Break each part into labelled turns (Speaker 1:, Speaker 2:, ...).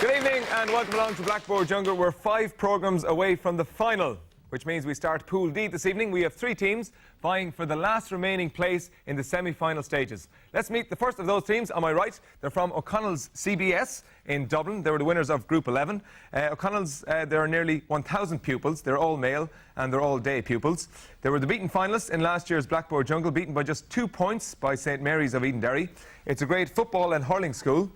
Speaker 1: Good evening and welcome along to Blackboard Jungle. We're 5 programmes away from the final, which means we start Pool D this evening. We have 3 teams vying for the last remaining place in the semi-final stages. Let's meet the first of those teams on my right. They're from O'Connell's CBS in Dublin. They were the winners of Group 11. O'Connell's, there are nearly 1,000 pupils. They're all male and they're all day pupils. They were the beaten finalists in last year's Blackboard Jungle, beaten by just 2 points by St Mary's of Edenderry. It's a great football and hurling school,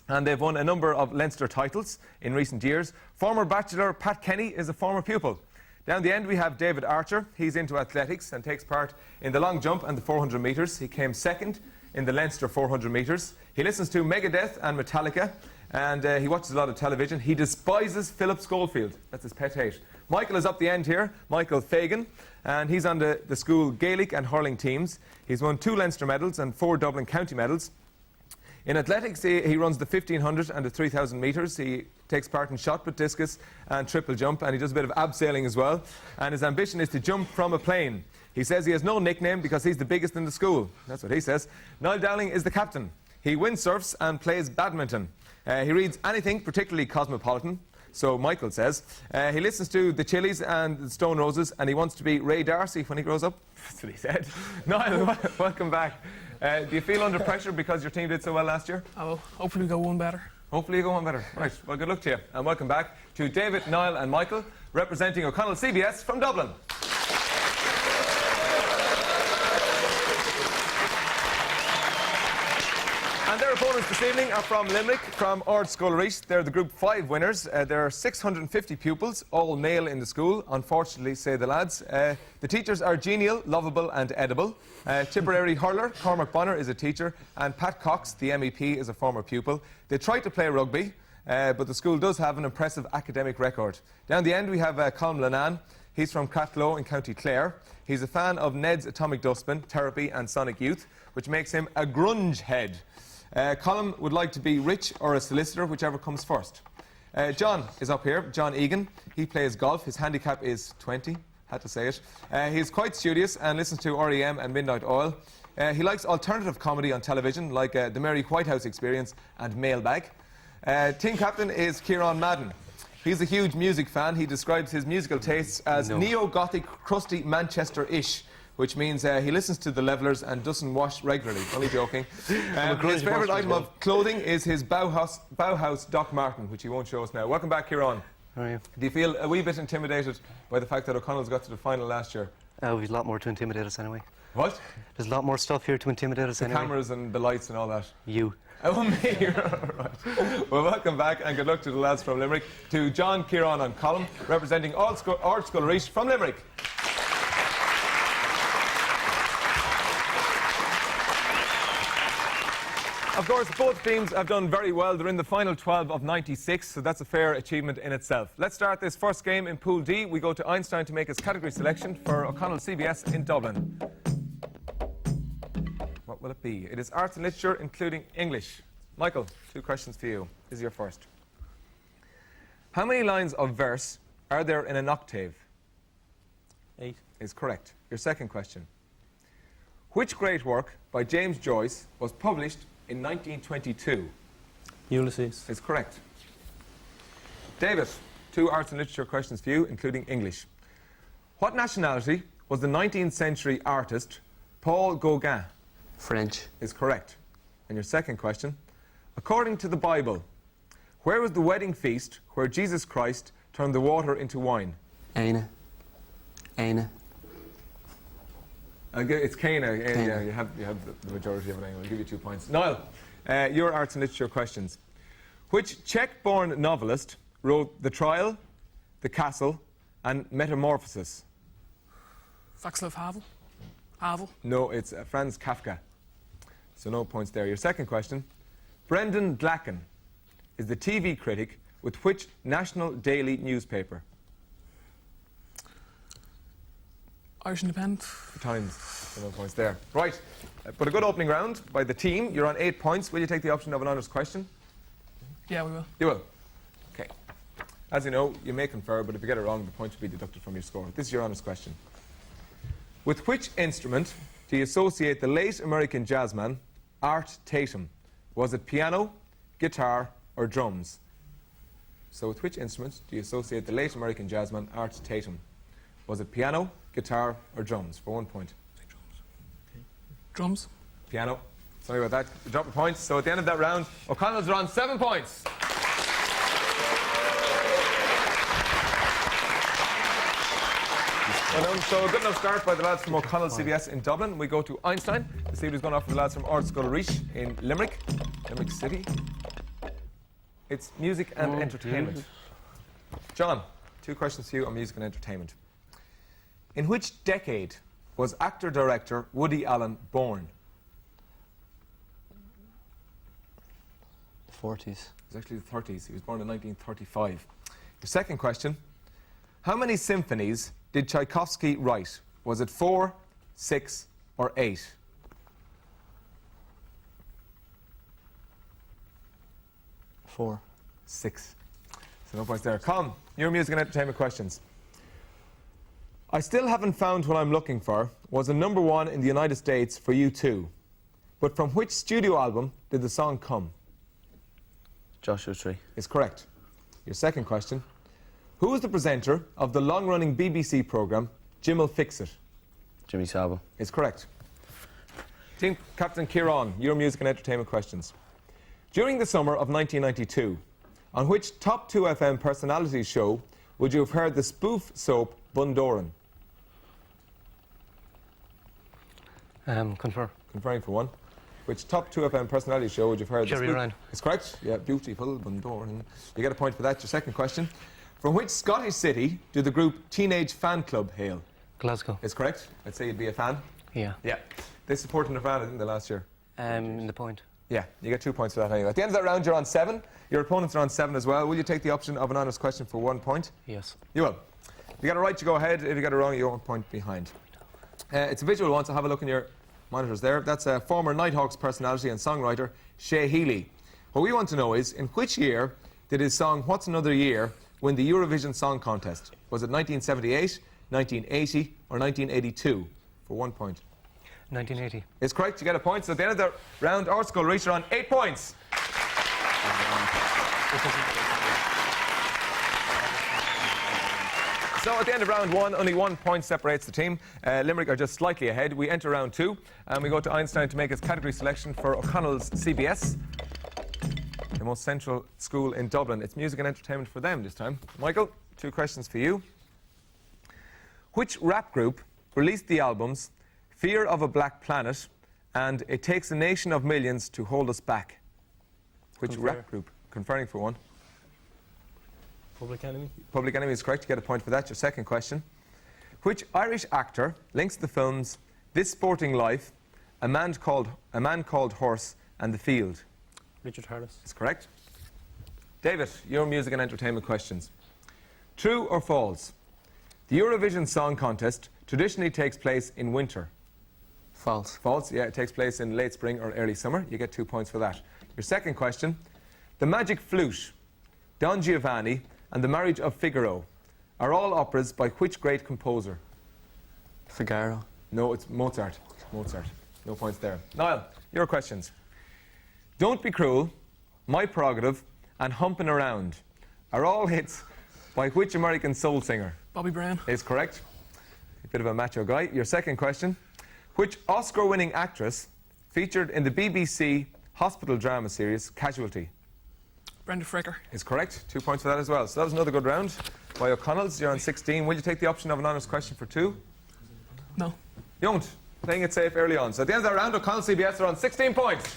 Speaker 1: and they've won a number of Leinster titles in recent years. Former bachelor Pat Kenny is a former pupil. Down the end we have David Archer. He's into athletics and takes part in the long jump and the 400 metres. He came second in the Leinster 400 metres. He listens to Megadeth and Metallica, and he watches a lot of television. He despises Philip Schofield. That's his pet hate. Michael is up the end here, Michael Fagan, and he's on the school Gaelic and hurling teams. He's won 2 Leinster medals and 4 Dublin County medals. In athletics, he runs the 1,500 and the 3,000 metres. He takes part in shot put, discus and triple jump, and he does a bit of abseiling as well. And his ambition is to jump from a plane. He says he has no nickname because he's the biggest in the school. That's what he says. Niall Dowling is the captain. He windsurfs and plays badminton. He reads anything, particularly cosmopolitan, so Michael says. He listens to the Chili's and the Stone Roses, and he wants to be Ray D'Arcy when he grows up. That's what he said. Niall, welcome back. Do you feel under pressure because your team did so well last year?
Speaker 2: Oh, hopefully we go one better.
Speaker 1: Hopefully you go one better. Right, well, good luck to you. And welcome back to David, Niall and Michael, representing O'Connell CBS from Dublin. And their opponents this evening are from Limerick, from Ard Scoil. They're the Group 5 winners. There are 650 pupils, all male in the school, unfortunately, say the lads. The teachers are genial, lovable and edible. Tipperary hurler Cormac Bonner is a teacher, and Pat Cox, the MEP, is a former pupil. They try to play rugby, but the school does have an impressive academic record. Down the end we have Colm Lenan. He's from Cratloe in County Clare. He's a fan of Ned's Atomic Dustbin, Therapy and Sonic Youth, which makes him a grunge head. Colm would like to be rich or a solicitor, whichever comes first. John is up here, John Egan. He plays golf. His handicap is 20. Had to say it. He's quite studious and listens to REM and Midnight Oil. He likes alternative comedy on television, like The Mary Whitehouse Experience and Mailbag. Team captain is Kieran Madden. He's a huge music fan. He describes his musical tastes as neo-gothic, crusty Manchester-ish, which means he listens to the Levellers and doesn't wash regularly. Only joking. His favourite item of clothing is his Bauhaus Doc Marten, which he won't show us now. Welcome back, Kieran.
Speaker 3: How are you?
Speaker 1: Do you feel a wee bit intimidated by the fact that O'Connell's got to the final last year?
Speaker 3: We've a lot more to intimidate us anyway.
Speaker 1: What?
Speaker 3: There's a lot more stuff here to intimidate us anyway.
Speaker 1: The cameras and the lights and all that.
Speaker 3: You.
Speaker 1: Oh, me. Right. Well, welcome back and good luck to the lads from Limerick. To John, Kieran and Colm, representing Ard Scoil from Limerick. Of course, both teams have done very well. They're in the final 12 of 96, so that's a fair achievement in itself. Let's start this first game in Pool D. We go to Einstein to make his category selection for O'Connell CBS in Dublin. What will it be? It is arts and literature, including English. Michael, 2 questions for you. This is your first. How many lines of verse are there in an octave?
Speaker 2: 8.
Speaker 1: Is correct. Your second question. Which great work by James Joyce was published in 1922?
Speaker 2: Ulysses.
Speaker 1: Is correct. David, 2 arts and literature questions for you, including English. What nationality was the 19th century artist Paul Gauguin?
Speaker 3: French.
Speaker 1: Is correct. And your second question. According to the Bible, where was the wedding feast where Jesus Christ turned the water into wine?
Speaker 3: Aina. Aina.
Speaker 1: It's Cana. Yeah, you have the majority of it anyway. I'll give you 2 points. Niall, your arts and literature questions. Which Czech-born novelist wrote The Trial, The Castle, and Metamorphosis?
Speaker 2: Václav Havel. Havel.
Speaker 1: No, it's Franz Kafka. So no points there. Your second question. Brendan Blacken is the TV critic with which national daily newspaper?
Speaker 2: Irish Independent.
Speaker 1: The Times. So no points there. Right. But a good opening round by the team. You're on 8 points. Will you take the option of an honours question?
Speaker 2: Yeah, we will.
Speaker 1: You will. Okay. As you know, you may confer, but if you get it wrong, the point will be deducted from your score. This is your honours question. With which instrument do you associate the late American jazzman Art Tatum? Was it piano, guitar, or drums? So with which instrument do you associate the late American jazzman Art Tatum? Was it piano, guitar, or drums? For 1 point.
Speaker 2: Drums.
Speaker 1: Piano. Sorry about that. You drop the points. So at the end of that round, O'Connell's are on 7 points. So a good enough start by the lads from O'Connell CBS in Dublin. We go to Einstein to see what he's going to offer the lads from Ard Scoil Reach in Limerick City. It's music and entertainment. John, 2 questions for you on music and entertainment. In which decade was actor-director Woody Allen born?
Speaker 3: The 40s.
Speaker 1: It was actually the 30s. He was born in 1935. Your second question. How many symphonies did Tchaikovsky write? Was it 4, 6, or 8?
Speaker 3: 4.
Speaker 1: 6. So no points there. Colin, your music and entertainment questions. I Still Haven't Found What I'm Looking For was a #1 in the United States for U2. But from which studio album did the song come?
Speaker 3: Joshua Tree.
Speaker 1: Is correct. Your second question. Who was the presenter of the long-running BBC programme Jim'll Fix It?
Speaker 3: Jimmy Savile.
Speaker 1: Is correct. Team Captain Kieran, your music and entertainment questions. During the summer of 1992, on which Top 2 FM personality show would you have heard the spoof soap Bundoran?
Speaker 3: Confer.
Speaker 1: Conferring for 1. Which Top 2 FM personality show would you have heard
Speaker 3: Jerry
Speaker 1: the spoof...
Speaker 3: Ryan.
Speaker 1: Is correct. Yeah, beautiful Bundoran. You get a point for that. Your second question. From which Scottish city do the group Teenage Fan Club hail?
Speaker 3: Glasgow.
Speaker 1: Is correct. I'd say you'd be a fan.
Speaker 3: Yeah.
Speaker 1: Yeah. They supported Nirvana, didn't they, last year?
Speaker 3: In the point.
Speaker 1: Yeah, you get 2 points for that anyway. At the end of that round, you're on 7. Your opponents are on 7 as well. Will you take the option of an honest question for 1 point?
Speaker 3: Yes.
Speaker 1: You will. If you get it right, you go ahead. If you get it wrong, you're 1 point behind. It's a visual one, so have a look in your monitors there. That's a former Nighthawks personality and songwriter, Shea Healy. What we want to know is, in which year did his song What's Another Year win the Eurovision Song Contest? Was it 1978, 1980, or 1982? For 1 point.
Speaker 3: 1980.
Speaker 1: It's correct. You get a point. So at the end of the round, Ard Scoil Reach are on 8 points. So at the end of round 1, only 1 point separates the team. Limerick are just slightly ahead. We enter round 2, and we go to Einstein to make his category selection for O'Connell's CBS, the most central school in Dublin. It's music and entertainment for them this time. Michael, 2 questions for you. Which rap group released the albums Fear of a Black Planet and It Takes a Nation of Millions to Hold Us Back? Which rap group? Conferring for 1.
Speaker 2: Public Enemy.
Speaker 1: Public Enemy is correct. You get a point for that. Your second question. Which Irish actor links the films This Sporting Life, A Man Called Horse, and The Field?
Speaker 2: Richard Harris.
Speaker 1: Is correct. David, your music and entertainment questions. True or false? The Eurovision Song Contest traditionally takes place in winter.
Speaker 3: False.
Speaker 1: False, yeah, it takes place in late spring or early summer. You get 2 points for that. Your second question. The Magic Flute, Don Giovanni, and The Marriage of Figaro are all operas by which great composer?
Speaker 3: Figaro.
Speaker 1: No, it's Mozart. Mozart. No points there. Niall, your questions. Don't Be Cruel, My Prerogative, and Humpin' Around are all hits by which American soul singer?
Speaker 2: Bobby Brown.
Speaker 1: Is correct. A bit of a macho guy. Your second question. Which Oscar-winning actress featured in the BBC hospital drama series Casualty?
Speaker 2: Brenda Fraker.
Speaker 1: Is correct. 2 points for that as well. So that was another good round by O'Connell's. You're on 16. Will you take the option of an honest question for 2?
Speaker 2: No.
Speaker 1: You won't. Playing it safe early on. So at the end of that round, O'Connell CBS are on 16 points.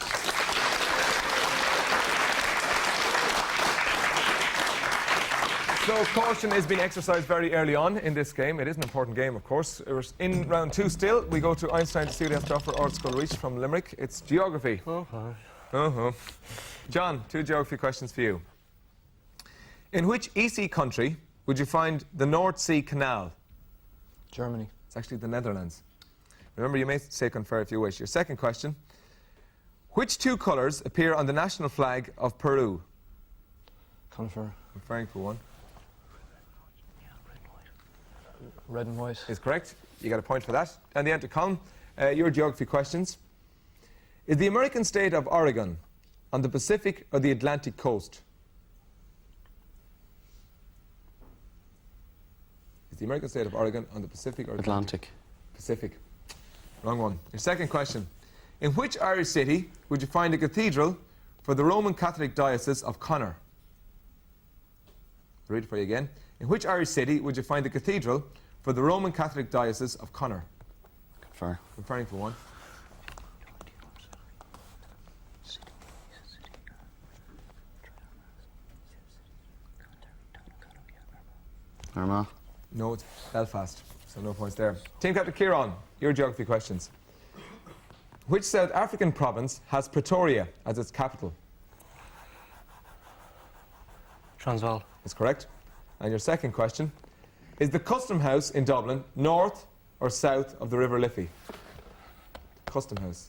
Speaker 1: So So caution is being exercised very early on in this game. It is an important game, of course. We're in round 2 still. We go to Einstein to see what he has to offer. Art School Reach from Limerick. It's geography. John, 2 geography questions for you. In which EC country would you find the North Sea Canal?
Speaker 4: Germany.
Speaker 1: It's actually the Netherlands. Remember, you may say confer if you wish. Your second question. Which 2 colours appear on the national flag of Peru?
Speaker 4: Confer.
Speaker 1: Conferring for 1.
Speaker 4: Red and white.
Speaker 1: Is correct. You got a point for that. And the end to come, your geography questions. Is the American state of Oregon on the Pacific or the Atlantic coast? Is the American state of Oregon on the Pacific or
Speaker 3: Atlantic.
Speaker 1: Pacific. Wrong one. Your second question. In which Irish city would you find a cathedral for the Roman Catholic Diocese of Connacht? I'll read it for you again. In which Irish city would you find a cathedral for the Roman Catholic Diocese of Connacht?
Speaker 3: Confer.
Speaker 1: Conferring for 1.
Speaker 3: Armagh.
Speaker 1: No, it's Belfast, so no points there. Team Captain Kieran, your geography questions. Which South African province has Pretoria as its capital?
Speaker 3: Transvaal.
Speaker 1: Is correct. And your second question. Is the Custom House in Dublin north or south of the River Liffey? Custom House.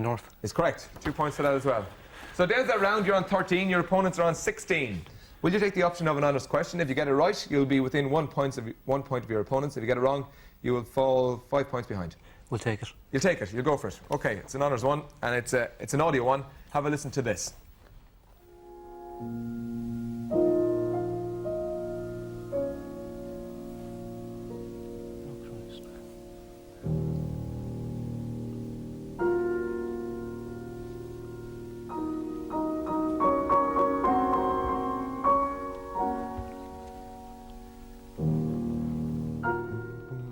Speaker 3: North.
Speaker 1: Is correct. 2 points for that as well. So there's that round. You're on 13. Your opponents are on 16. Will you take the option of an honest question? If you get it right, you'll be within 1 point of your opponents. If you get it wrong, you will fall 5 points behind.
Speaker 3: We'll take it.
Speaker 1: You'll take it. You'll go for it. Okay, it's an honours one, and it's an audio one. Have a listen to this.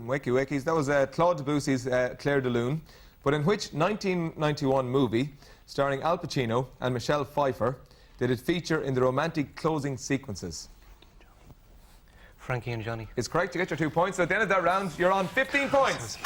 Speaker 1: Wakey wakies. That was Claude Debussy's Claire de Lune. But in which 1991 movie, starring Al Pacino and Michelle Pfeiffer, did it feature in the romantic closing sequences?
Speaker 3: Frankie and Johnny.
Speaker 1: Is correct. You get your 2 points. So at the end of that round, you're on 15 points.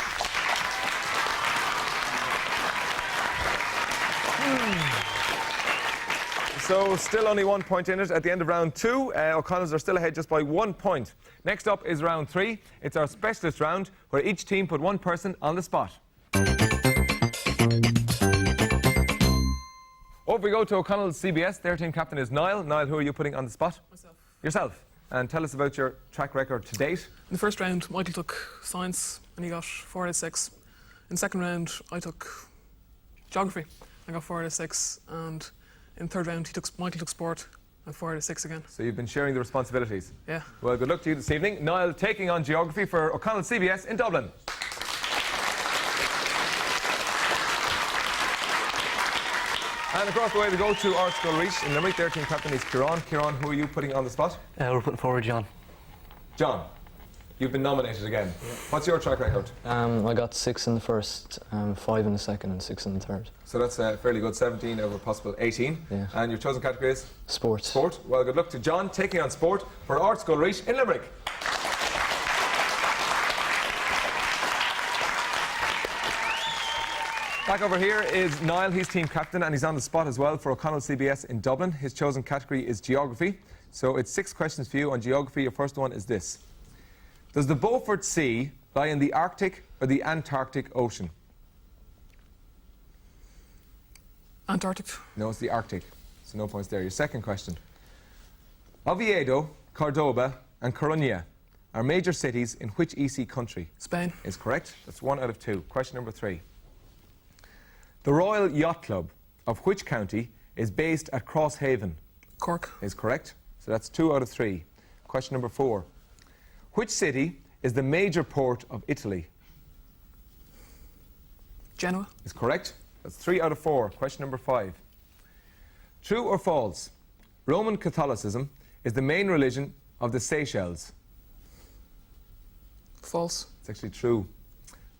Speaker 1: So still only 1 point in it. At the end of round 2, O'Connells are still ahead just by 1 point. Next up is round 3. It's our specialist round, where each team put 1 person on the spot. Over we go to O'Connell's CBS. Their team captain is Niall. Niall, who are you putting on the spot?
Speaker 2: Myself.
Speaker 1: Yourself. And tell us about your track record to date.
Speaker 2: In the first round, Michael took science and he got 4 out of 6. In the second round, I took geography. I got 4 out of 6. And in the third round, Michael took sport and 4 out of 6 again.
Speaker 1: So you've been sharing the responsibilities.
Speaker 2: Yeah.
Speaker 1: Well, good luck to you this evening. Niall taking on geography for O'Connell CBS in Dublin. And across the way we go to Art School Reach in Limerick. Their team captain is Kieran. Kieran, who are you putting on the spot?
Speaker 3: We're putting forward John.
Speaker 1: John, you've been nominated again. What's your track record?
Speaker 4: I got 6 in the first, 5 in the second, and 6 in the third.
Speaker 1: So that's fairly good, 17 over possible 18.
Speaker 4: Yeah.
Speaker 1: And your chosen category is?
Speaker 4: Sports.
Speaker 1: Sport. Well, good luck to John taking on sport for Art School Reach in Limerick. Back over here is Niall. He's team captain and he's on the spot as well for O'Connell CBS in Dublin. His chosen category is geography. So it's 6 questions for you on geography. Your first one is this. Does the Beaufort Sea lie in the Arctic or the Antarctic Ocean?
Speaker 2: Antarctic.
Speaker 1: No, it's the Arctic. So no points there. Your second question. Oviedo, Cordoba and Coruña are major cities in which EC country?
Speaker 2: Spain.
Speaker 1: Is correct. That's 1 out of 2. Question number 3. The Royal Yacht Club of which county is based at Crosshaven?
Speaker 2: Cork.
Speaker 1: Is correct. So that's 2 out of 3. Question number 4. Which city is the major port of Italy?
Speaker 2: Genoa.
Speaker 1: Is correct. That's 3 out of 4. Question number 5. True or false? Roman Catholicism is the main religion of the Seychelles.
Speaker 2: False.
Speaker 1: It's actually true.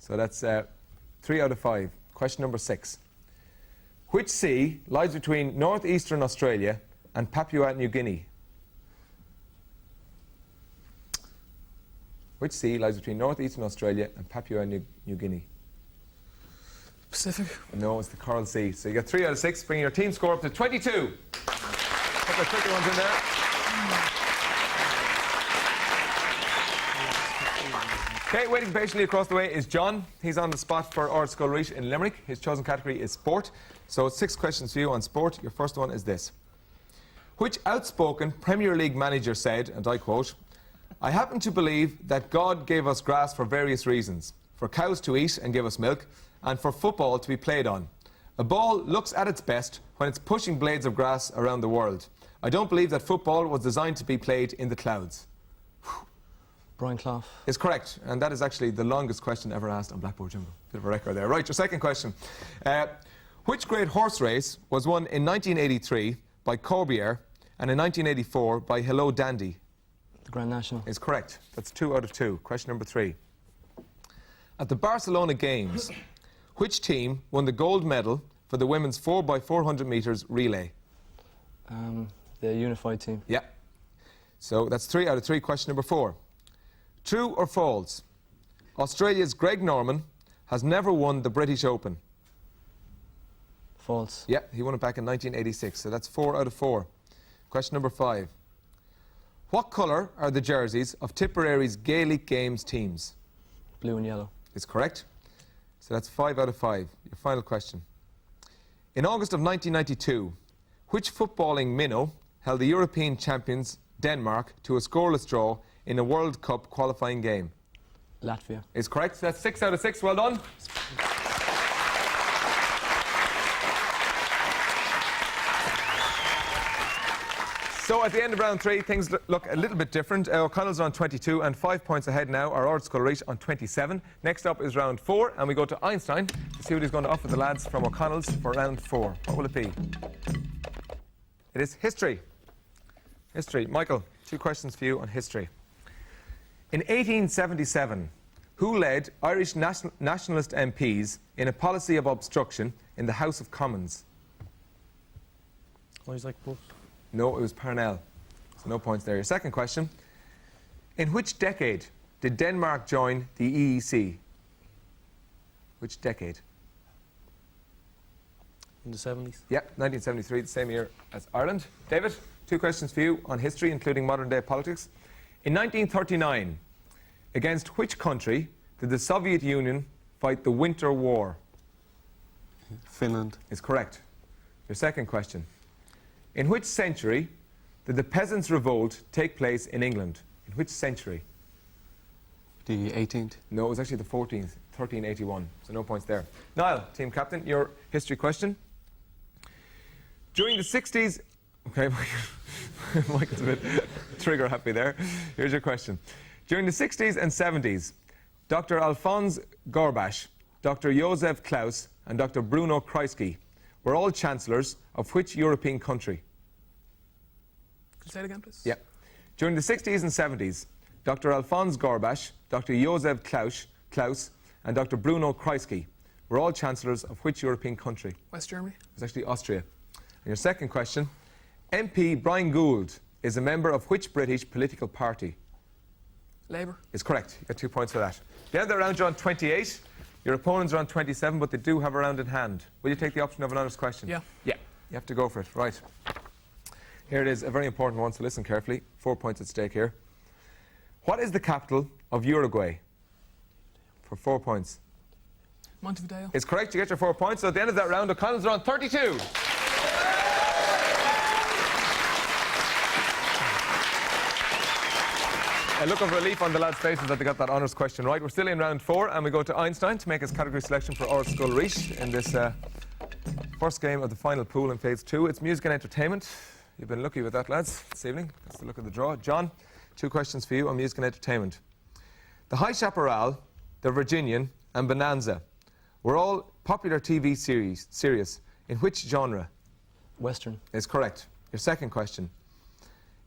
Speaker 1: So that's 3 out of 5. Question number 6. Which sea lies between northeastern Australia and Papua New Guinea? Which sea lies between northeastern Australia and Papua New Guinea?
Speaker 2: Pacific.
Speaker 1: No, it's the Coral Sea. So you get 3 out of 6, bringing your team score up to 22. Couple of tricky ones in there. Okay, waiting patiently across the way is John. He's on the spot for Ard Scoil Reach in Limerick. His chosen category is sport. So 6 questions for you on sport. Your first one is this. Which outspoken Premier League manager said, and I quote, "I happen to believe that God gave us grass for various reasons. For cows to eat and give us milk, and for football to be played on. A ball looks at its best when it's pushing blades of grass around the world. I don't believe that football was designed to be played in the clouds."
Speaker 4: Brian Clough.
Speaker 1: Is correct, and that is actually the longest question ever asked on Blackboard Jungle. Bit of a record there. Right, your second question. Which great horse race was won in 1983 by Corbière and in 1984 by Hello Dandy?
Speaker 4: The Grand National.
Speaker 1: Is correct. That's 2 out of 2. Question number 3. At the Barcelona Games, which team won the gold medal for the women's 4x400 metres relay?
Speaker 4: The unified team.
Speaker 1: Yeah. So that's 3 out of 3. Question number 4. True or false? Australia's Greg Norman has never won the British Open.
Speaker 4: False.
Speaker 1: Yeah, he won it back in 1986, so that's 4 out of 4. Question number 5. What colour are the jerseys of Tipperary's Gaelic Games teams?
Speaker 4: Blue and yellow.
Speaker 1: Is correct. So that's 5 out of 5. Your final question. In August of 1992, which footballing minnow held the European champions Denmark to a scoreless draw in a World Cup qualifying game?
Speaker 4: Latvia.
Speaker 1: Is correct. So that's 6 out of 6. Well done. So at the end of round 3, things look a little bit different. O'Connell's on 22 and 5 points ahead now. Our Ard Scoil Reach on 27. Next up is round 4, and we go to Einstein to see what he's going to offer the lads from O'Connell's for round 4. What will it be? It is history. History. Michael, 2 questions for you on history. In 1877, who led Irish nationalist MPs in a policy of obstruction in the House of Commons?
Speaker 3: Isaac Bush.
Speaker 1: No, it was Parnell. So no points there. Your second question. In which decade did Denmark join the EEC? Which decade?
Speaker 3: In the 70s.
Speaker 1: Yep, 1973, the same year as Ireland. David, 2 questions for you on history, including modern-day politics. In 1939, against which country did the Soviet Union fight the Winter War?
Speaker 3: Finland.
Speaker 1: Is correct. Your second question. In which century did the Peasants' Revolt take place in England? In which century?
Speaker 3: The 18th.
Speaker 1: No, it was actually the 14th, 1381. So no points there. Niall, team captain, your history question. During the 60s... Okay, Michael's a bit trigger happy there. Here's your question. During the 60s and 70s, Dr. Alphonse Gorbach, Dr. Josef Klaus, and Dr. Bruno Kreisky were all chancellors of which European country?
Speaker 2: Can you say it again, please?
Speaker 1: Yeah. During the 60s and 70s, Dr. Alphonse Gorbach, Dr. Josef Klaus, and Dr. Bruno Kreisky were all chancellors of which European country?
Speaker 2: West Germany.
Speaker 1: It was actually Austria. And your second question, MP Brian Gould is a member of which British political party?
Speaker 2: Labour.
Speaker 1: Is correct. You get 2 points for that. The end of the round, you're on 28. Your opponents are on 27, but they do have a round in hand. Will you take the option of an honest question?
Speaker 2: Yeah.
Speaker 1: Yeah. You have to go for it. Right. Here it is, a very important one, so listen carefully. 4 points at stake here. What is the capital of Uruguay? For 4 points.
Speaker 2: Montevideo.
Speaker 1: It's correct. You get your 4 points. So at the end of that round, O'Connell's are on 32. A look of relief on the lads' faces that they got that honours question right. We're still in round 4, and we go to Einstein to make his category selection for Ard Scoil Reach in this first game of the final pool in phase 2. It's music and entertainment. You've been lucky with that, lads, this evening. That's the look of the draw. John, 2 questions for you on music and entertainment. The High Chaparral, The Virginian, and Bonanza were all popular TV series. In which genre?
Speaker 4: Western.
Speaker 1: Is correct. Your second question.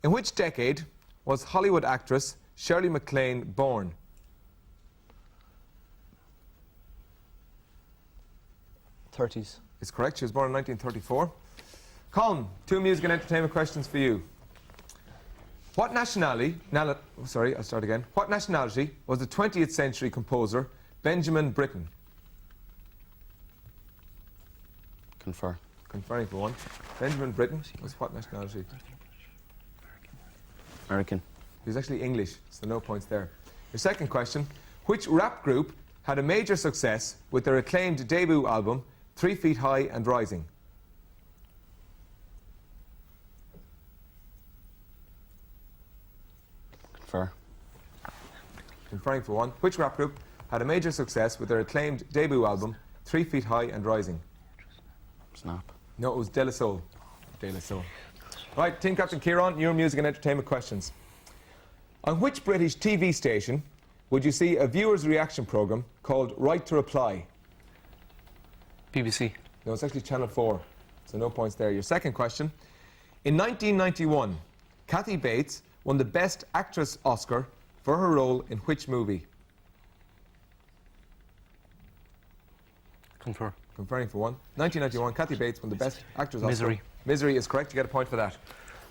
Speaker 1: In which decade was Hollywood actress Shirley MacLaine born?
Speaker 4: '30s.
Speaker 1: Is correct. She was born in 1934. Colin, 2 music and entertainment questions for you. What nationality... sorry, I'll start again. What nationality was the 20th century composer Benjamin Britten?
Speaker 3: Confer.
Speaker 1: Conferring for one. Benjamin Britten was what nationality?
Speaker 3: American.
Speaker 1: He was actually English, so no points there. Your second question. Which rap group had a major success with their acclaimed debut album, 3 Feet High and Rising?
Speaker 3: Confer.
Speaker 1: Conferring for one. Which rap group had a major success with their acclaimed debut album, 3 Feet High and Rising?
Speaker 3: Snap.
Speaker 1: No, it was De La Soul. De La Soul. Right, Team Captain Kieran, your music and entertainment questions. On which British TV station would you see a viewer's reaction programme called Right to Reply?
Speaker 3: BBC.
Speaker 1: No, it's actually Channel 4, so no points there. Your second question. In 1991, Kathy Bates won the Best Actress Oscar for her role in which movie?
Speaker 3: Confer.
Speaker 1: Conferring for one. 1991, Kathy Bates won the Best Actress Oscar.
Speaker 3: Misery.
Speaker 1: Misery is correct. You get a point for that.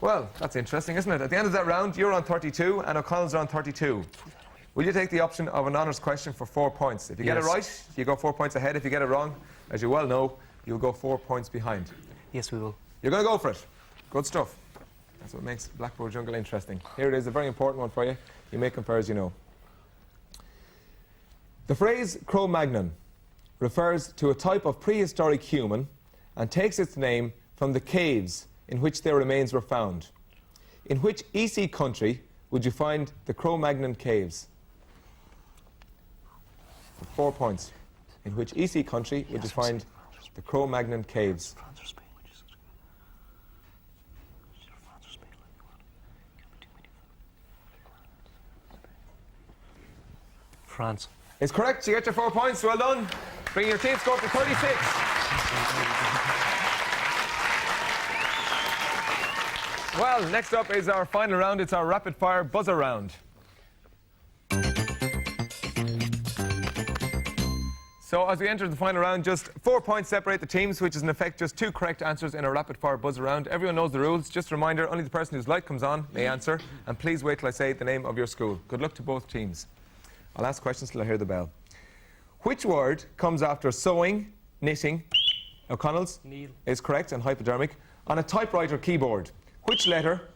Speaker 1: Well, that's interesting, isn't it? At the end of that round, you're on 32 and O'Connell's on 32. Will you take the option of an honours question for 4 points? If you get it right, you go 4 points ahead. If you get it wrong, as you well know, you'll go 4 points behind.
Speaker 3: Yes, we will.
Speaker 1: You're going to go for it. Good stuff. That's what makes Blackboard Jungle interesting. Here it is, a very important one for you. You may compare as you know. The phrase Cro-Magnon refers to a type of prehistoric human and takes its name from the caves in which their remains were found. In which EC country would you find the Cro-Magnon caves? 4 points. In which EC country would you find the Cro-Magnon caves?
Speaker 3: France or Spain? France.
Speaker 1: It's correct. You get your 4 points. Well done. Bring your team score up to 36. Well, next up is our final round. It's our rapid-fire buzzer round. So as we enter the final round, just 4 points separate the teams, which is in effect just 2 correct answers in a rapid-fire buzzer round. Everyone knows the rules. Just a reminder, only the person whose light comes on may answer. And please wait till I say the name of your school. Good luck to both teams. I'll ask questions till I hear the bell. Which word comes after sewing, knitting? O'Connell's?
Speaker 3: Neil.
Speaker 1: Is correct, and hypodermic. On a typewriter keyboard, which letter?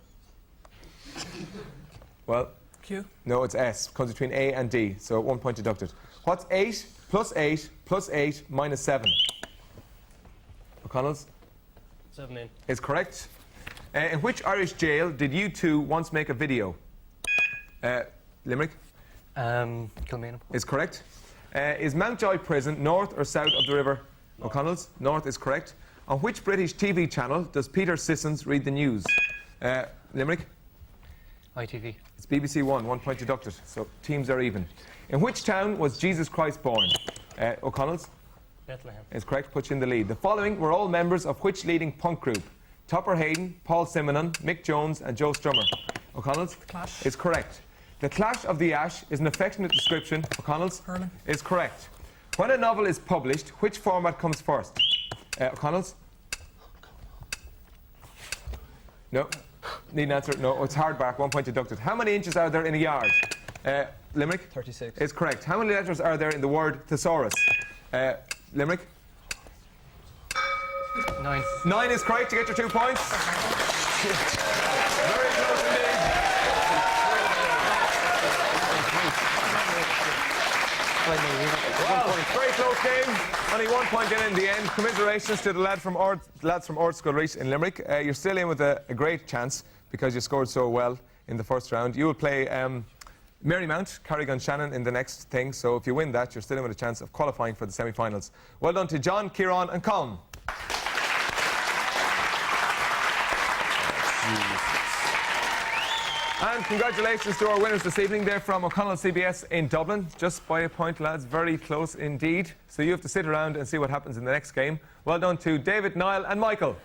Speaker 1: Well,
Speaker 2: Q.
Speaker 1: no, it's S. Comes between A and D, so 1 point deducted. What's 8 plus 8 plus 8 minus 7? O'Connell's?
Speaker 3: 7
Speaker 1: Is correct. In which Irish jail did U2 once make a video? Limerick?
Speaker 3: Kilmainham.
Speaker 1: Is correct. Is Mountjoy Prison north or south of the river? North. O'Connell's? North is correct. On which British TV channel does Peter Sissons read the news? Limerick?
Speaker 3: ITV.
Speaker 1: It's BBC One, 1 point deducted, so teams are even. In which town was Jesus Christ born? O'Connell's?
Speaker 3: Bethlehem.
Speaker 1: Is correct, puts you in the lead. The following were all members of which leading punk group? Topper Hayden, Paul Simonon, Mick Jones and Joe Strummer. O'Connell's?
Speaker 2: The Clash.
Speaker 1: Is correct. The Clash of the Ash is an affectionate description. O'Connell's?
Speaker 2: Hurling.
Speaker 1: Is correct. When a novel is published, which format comes first? O'Connell's? No. Need an answer? No. It's hardback, 1 point deducted. How many inches are there in a yard? Limerick?
Speaker 4: 36.
Speaker 1: Is correct. How many letters are there in the word thesaurus? Limerick?
Speaker 3: 9.
Speaker 1: 9 is correct. To get your 2 points. Very close indeed. Well, very close game. Only 1 point in the end. Commiserations to the lads from Ord School Reach in Limerick. You're still in with a great chance because you scored so well in the first round. You will play Marymount, Carrigan Shannon in the next thing. So if you win that, you're still in with a chance of qualifying for the semi-finals. Well done to John, Kieran and Colin. And congratulations to our winners this evening. They're from O'Connell CBS in Dublin. Just by a point, lads. Very close indeed. So you have to sit around and see what happens in the next game. Well done to David, Niall and Michael.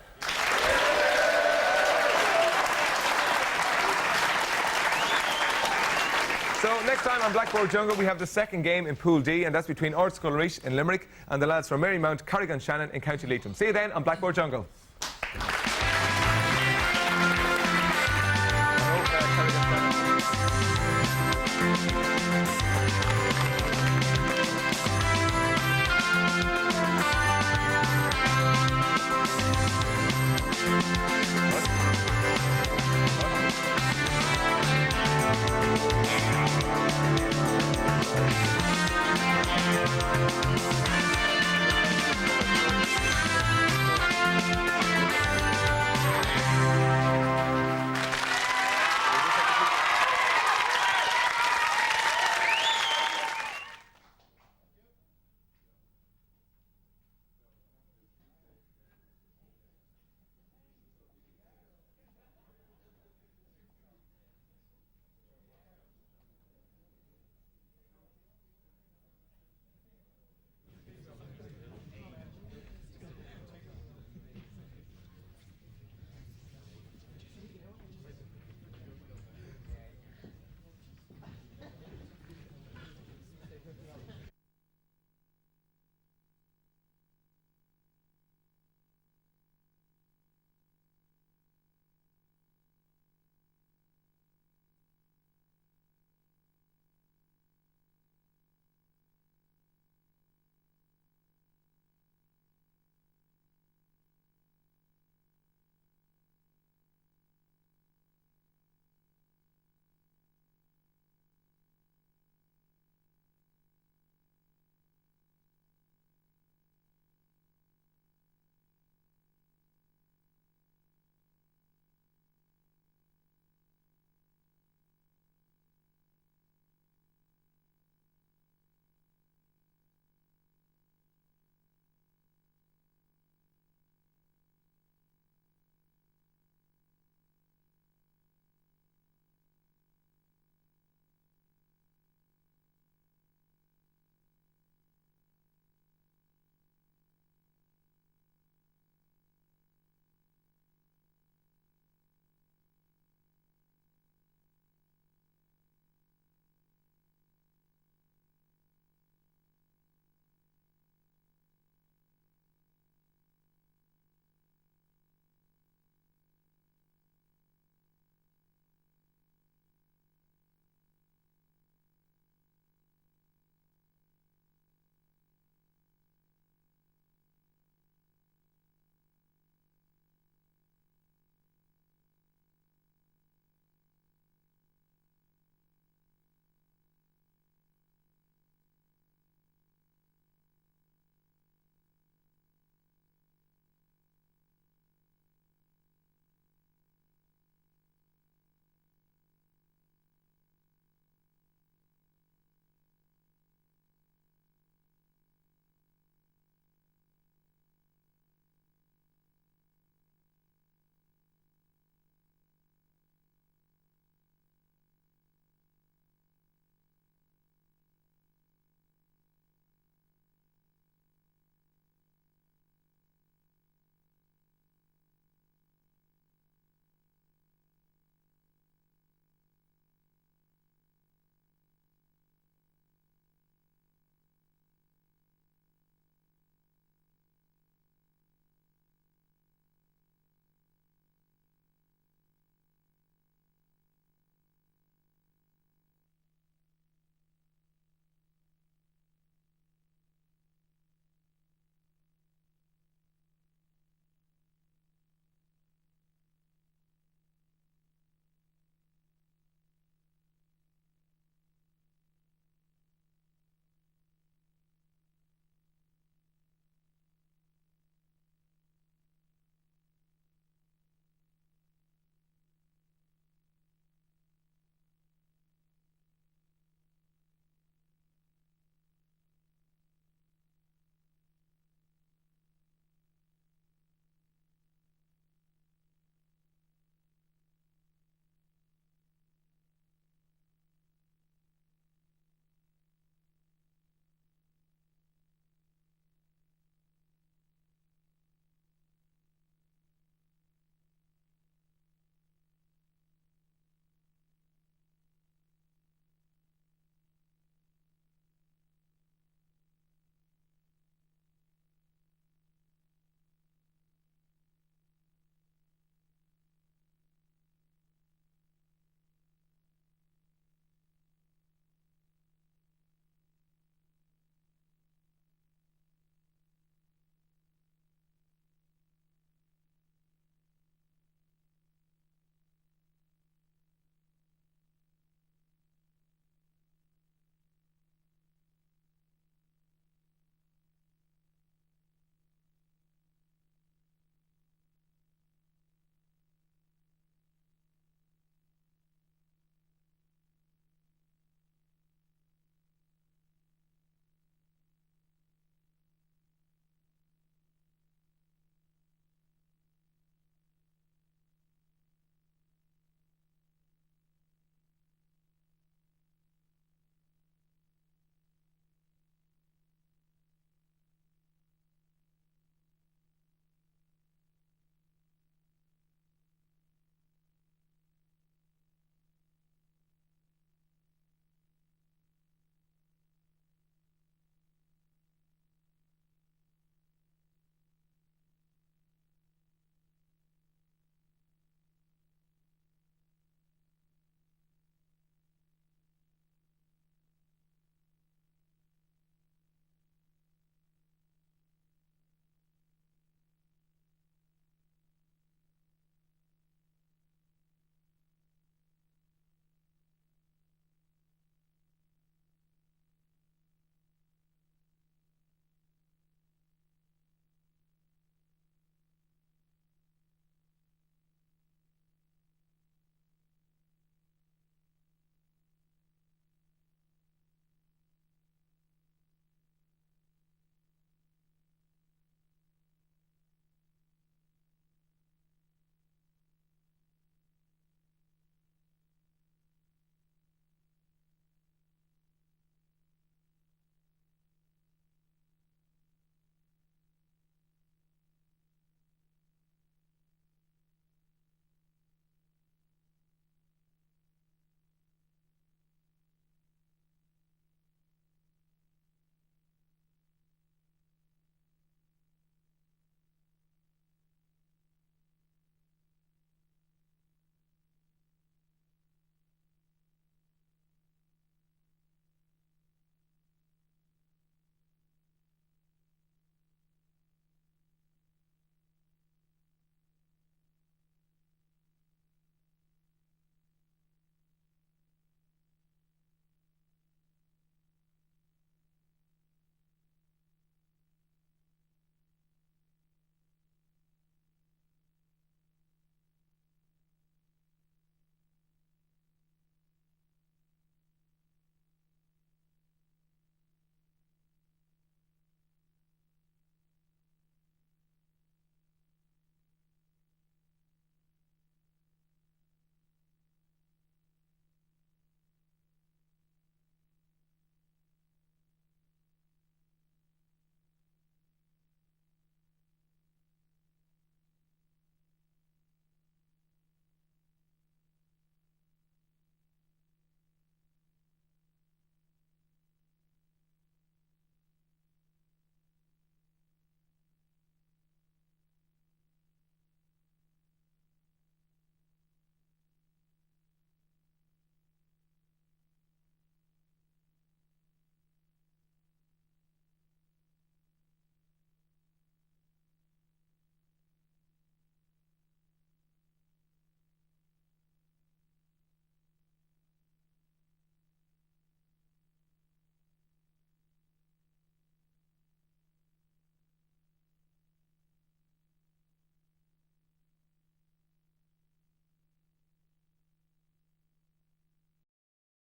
Speaker 1: So next time on Blackboard Jungle, we have the second game in Pool D, and that's between Ord School Reach in Limerick and the lads from Marymount, Carrigan Shannon in County Leitrim. See you then on Blackboard Jungle.